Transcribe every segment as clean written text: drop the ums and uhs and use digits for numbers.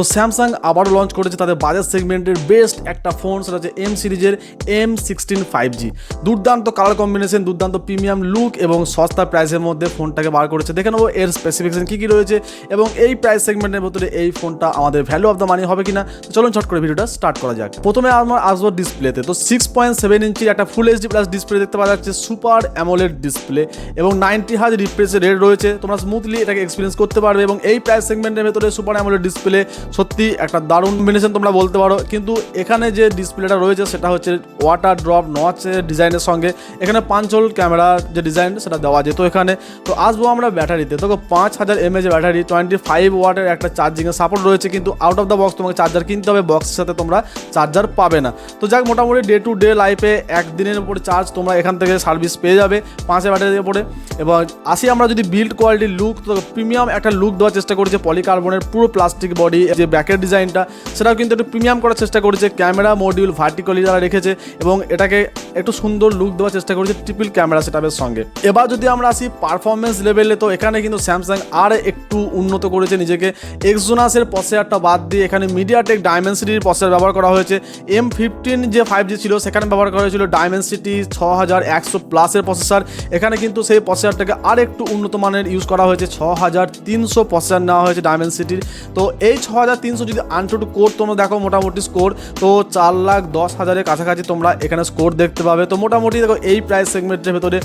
তো স্যামসাং আবারও লঞ্চ করেছে তাদের বাজেট সেগমেন্টের বেস্ট একটা ফোন, সেটা হচ্ছে এম সিরিজের M16 5G। দুর্দান্ত কালার কম্বিনেশন, দুর্দান্ত প্রিমিয়াম লুক এবং সস্তা প্রাইসের মধ্যে ফোনটাকে বার করেছে। দেখে নেবো এর স্পেসিফিকেশন কী কী রয়েছে এবং এই প্রাইস সেগমেন্টের ভিতরে এই ফোনটা আমাদের ভ্যালু অফ দ্য মানি হবে কিনা। তো চলুন ছট করে ভিডিওটা স্টার্ট করা যাক। প্রথমে আমার আসবো ডিসপ্লেতে। তো 6.7 ইঞ্চির একটা ফুল এইচডি প্লাস ডিসপ্লে দেখতে পাওয়া যাচ্ছে, সুপার অ্যামোলেড ডিসপ্লে এবং 90 হার্জ রিফ্রেশ রেট রয়েছে। তোমরা স্মুথলি এটাকে এক্সপিরিয়েন্স করতে পারবে এবং এই প্রাইস সেগমেন্টের ভেতরে সুপার অ্যামোলেড ডিসপ্লে সত্যি একটা দারুণ কম্বিনেশন তোমরা বলতে পারো। কিন্তু এখানে যে ডিসপ্লেটা রয়েছে সেটা হচ্ছে ওয়াটার ড্রপ নচের ডিজাইনের সঙ্গে এখানে 5 হোল ক্যামেরা যে ডিজাইন সেটা দেওয়া যেত এখানে। তো আসবো আমরা ব্যাটারিতে। তো 5000 mAh ব্যাটারি, 25 ওয়াটের একটা চার্জিংয়ের সাপোর্ট রয়েছে, কিন্তু আউট অফ দ্য বক্স তোমাকে চার্জার কিনতে হবে, বক্সের সাথে তোমরা চার্জার পাবে না। তো যাক, মোটামুটি ডে টু ডে লাইফে একদিনের উপরে চার্জ তোমরা এখান থেকে সার্ভিস পেয়ে যাবে 5 ব্যাটারির উপরে। এবং আসি আমরা যদি বিল্ড কোয়ালিটি লুক, তো প্রিমিয়াম একটা লুক দেওয়ার চেষ্টা করেছে। পলিকার্বনের পুরো প্লাস্টিক বডি, যে ব্যাকের ডিজাইনটা সেটাও কিন্তু একটু প্রিমিয়াম করার চেষ্টা করেছে। ক্যামেরা মডিউল ভার্টিক্যালি যারা রেখেছে এবং এটাকে একটু সুন্দর লুক দেওয়ার চেষ্টা করেছে ট্রিপল ক্যামেরা সেটআপের সঙ্গে। এবার যদি আমরা আসি পারফরমেন্স লেভেলে, তো এখানে কিন্তু স্যামসাং আর একটু উন্নত করেছে নিজেকে। এক্সোনাসের প্রসেসরটা বাদ দিয়ে এখানে মিডিয়াটেক ডায়মেনসিটির প্রসেসর ব্যবহার করা হয়েছে। M15 যে 5G ছিল সেখানে ব্যবহার করা হয়েছিল ডায়মেনসিটি 6100+ প্রসেসর। এখানে কিন্তু সেই প্রসেসরটাকে আর একটু উন্নত মানের ইউজ করা হয়েছে, 6300 প্রসেসর নেওয়া হয়েছে ডায়মেনসিটির। তো এই 6300 যদি আনটু কোর তোমরা দেখো, মোটামুটি স্কোর তো 4,10,000-এর কাছাকাছি তোমরা এখানে স্কোর দেখতে পাবে। তো মোটামুটি দেখো এই প্রাইস সেগমেন্টের ভেতরে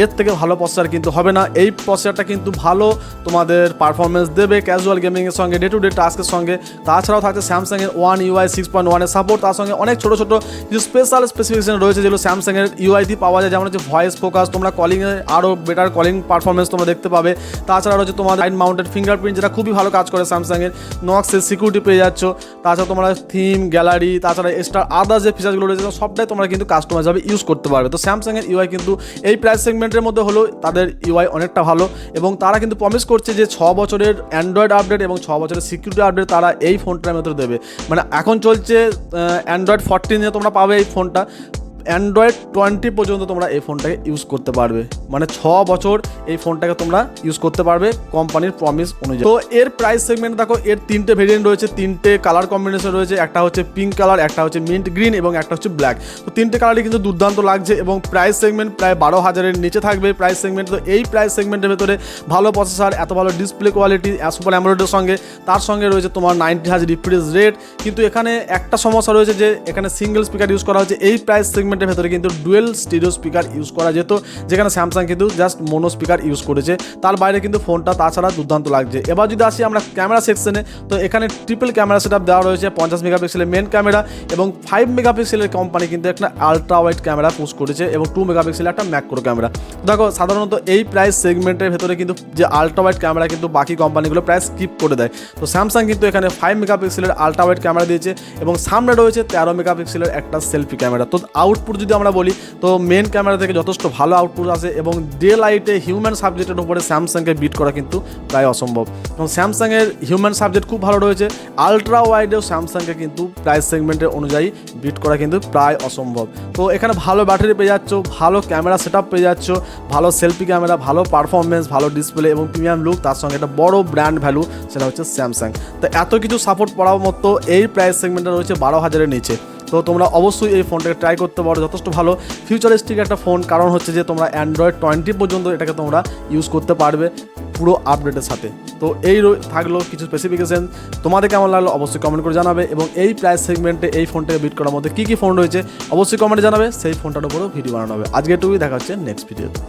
এর থেকে ভালো প্রসেসর কিন্তু হবে না। এই প্রসেসরটা কিন্তু ভালো তোমাদের পারফরমেন্স দেবে ক্যাজুয়াল গেমিংয়ের সঙ্গে, ডে টু ডে টাস্কের সঙ্গে। তাছাড়াও থাকছে স্যামসাংয়ের One UI 6.1-এর সাপোর্ট, তার সঙ্গে অনেক ছোটো ছোটো কিছু স্পেশাল স্পেসিফিকেশন রয়েছে যেগুলো স্যামসাংয়ের ইউআইতে পাওয়া যায়, যেমন হচ্ছে ভয়েস ফোকাস, তোমরা কলিংয়ে আরও বেটার কলিং পারফরমেন্স তোমরা দেখতে পাবে। তাছাড়া রয়েছে তোমার লাইট মাউন্টেড ফিঙ্গারপ্রিন্ট, যেটা খুবই ভালো কাজ করে স্যামসাংয়ের। নক্সের সিকিউরিটি পেয়ে যাচ্ছ। তাছাড়া তোমরা থিম, গ্যালারি, তাছাড়া এক্সট্রা আদার্স যে ফিচারগুলো রয়েছে সবটাই তোমরা কিন্তু কাস্টমাইজভাবে ইউজ করতে পারবে। তো স্যামসাংয়ের ইউআই কিন্তু এই প্রাইস সেগমেন্টের মধ্যে হলো তাদের ইউআই অনেকটা ভালো এবং তারা কিন্তু প্রমিস করছে যে 6 বছরের অ্যান্ড্রয়েড আপডেট এবং 6 বছরের সিকিউরিটি আপডেট তারা এই ফোনটার মধ্যে দেবে। মানে এখন চলছে অ্যান্ড্রয়েড 14 তোমরা পাবে এই ফোনটা, অ্যান্ড্রয়েড 20 পর্যন্ত তোমরা এই ফোনটাকে ইউজ করতে পারবে। মানে 6 বছর এই ফোনটাকে তোমরা ইউজ করতে পারবে কোম্পানির প্রমিস অনুযায়ী। তো এর প্রাইস সেগমেন্ট দেখো, এর 3টে ভেরিয়েন্ট রয়েছে, 3টে কালার কম্বিনেশন রয়েছে। একটা হচ্ছে পিঙ্ক কালার, একটা হচ্ছে মিন্ট গ্রিন এবং একটা হচ্ছে ব্ল্যাক। তো 3টে কালারই কিন্তু দুর্দান্ত লাগছে এবং প্রাইস সেগমেন্ট প্রায় 12,000-এর নিচে থাকবে প্রাইস সেগমেন্ট। তো এই প্রাইস সেগমেন্টের ভেতরে ভালো প্রসেসর, এত ভালো ডিসপ্লে কোয়ালিটি, সুপার অ্যামোলেডের সঙ্গে তার সঙ্গে রয়েছে তোমার 90 হার্জ রিফ্রেশ রেট। কিন্তু এখানে একটা সমস্যা রয়েছে যে এখানে সিঙ্গেল স্পিকার ইউজ করা হচ্ছে। এই প্রাইস সেগমেন্টের ভেতরে কিন্তু ডুয়েল স্টিরিও স্পিকার ইউজ করা যেত, যেখানে স্যামসাং কিন্তু জাস্ট মোনো স্পিকার ইউজ করেছে। তার বাইরে কিন্তু ফোনটা তাছাড়া দুর্দান্ত লাগছে। এবার যদি আসি আমরা ক্যামেরা সেকশনে, তো এখানে ট্রিপল ক্যামেরা সেটআপ দেওয়া রয়েছে। 50 মেগাপিক্সেলের মেন ক্যামেরা এবং 5 মেগাপিক্সেলের কোম্পানি কিন্তু একটা আলট্রা ওয়াইড ক্যামেরা পুশ করেছে এবং 2 মেগাপিক্সেলের একটা ম্যাক্রো ক্যামেরা। দেখো সাধারণত এই প্রাইস সেগমেন্টের ভেতরে কিন্তু যে আলট্রা ওয়াইড ক্যামেরা কিন্তু বাকি কোম্পানিগুলো প্রায় স্কিপ করে দেয়। তো স্যামসাং কিন্তু এখানে 5 মেগাপিক্সেলের আলট্রা ওয়াইড ক্যামেরা দিয়েছে এবং সামনে রয়েছে 13 মেগাপিক্সেলের একটা সেলফি ক্যামেরা। তো আউটপুট যদি আমরা বলি, তো মেন ক্যামেরা থেকে যথেষ্ট ভালো আউটপুট আসে এবং ডে লাইটে হিউম্যান সাবজেক্টের উপরে স্যামসাংকে বিট করা কিন্তু প্রায় অসম্ভব। এবং স্যামসাংয়ের হিউম্যান সাবজেক্ট খুব ভালো রয়েছে। আলট্রা ওয়াইডেও স্যামসাংকে কিন্তু প্রাইস সেগমেন্টের অনুযায়ী বিট করা কিন্তু প্রায় অসম্ভব। তো এখানে ভালো ব্যাটারি পেয়ে যাচ্ছ, ভালো ক্যামেরা সেটআপ পেয়ে যাচ্ছ, ভালো সেলফি ক্যামেরা, ভালো পারফরমেন্স, ভালো ডিসপ্লে এবং প্রিমিয়াম লুক, তার সঙ্গে একটা বড় ব্র্যান্ড ভ্যালু, সেটা হচ্ছে স্যামসাং। তো এত কিছু সাপোর্ট করার মতো এই প্রাইস সেগমেন্টটা রয়েছে 12,000-এর নিচে। তো তোমরা অবশ্যই এই ফোনটাকে ট্রাই করতে পারো, যথেষ্ট ভালো ফিউচারিস্টিক একটা ফোন। কারণ হচ্ছে যে তোমরা অ্যান্ড্রয়েড 20 পর্যন্ত এটাকে তোমরা ইউজ করতে পারবে পুরো আপডেটের সাথে। তো এই থাকলো কিছু স্পেসিফিকেশন। তোমাদের কেমন লাগলো অবশ্যই কমেন্ট করে জানাবে এবং এই প্রাইস সেগমেন্টে এই ফোনটাকে বিট করার মধ্যে কী কী ফোন রয়েছে অবশ্যই কমেন্টে জানাবে, সেই ফোনটার উপরেও ভিডিও বানানো হবে। আজকে এটুকুই, দেখা হচ্ছে নেক্সট ভিডিওতে।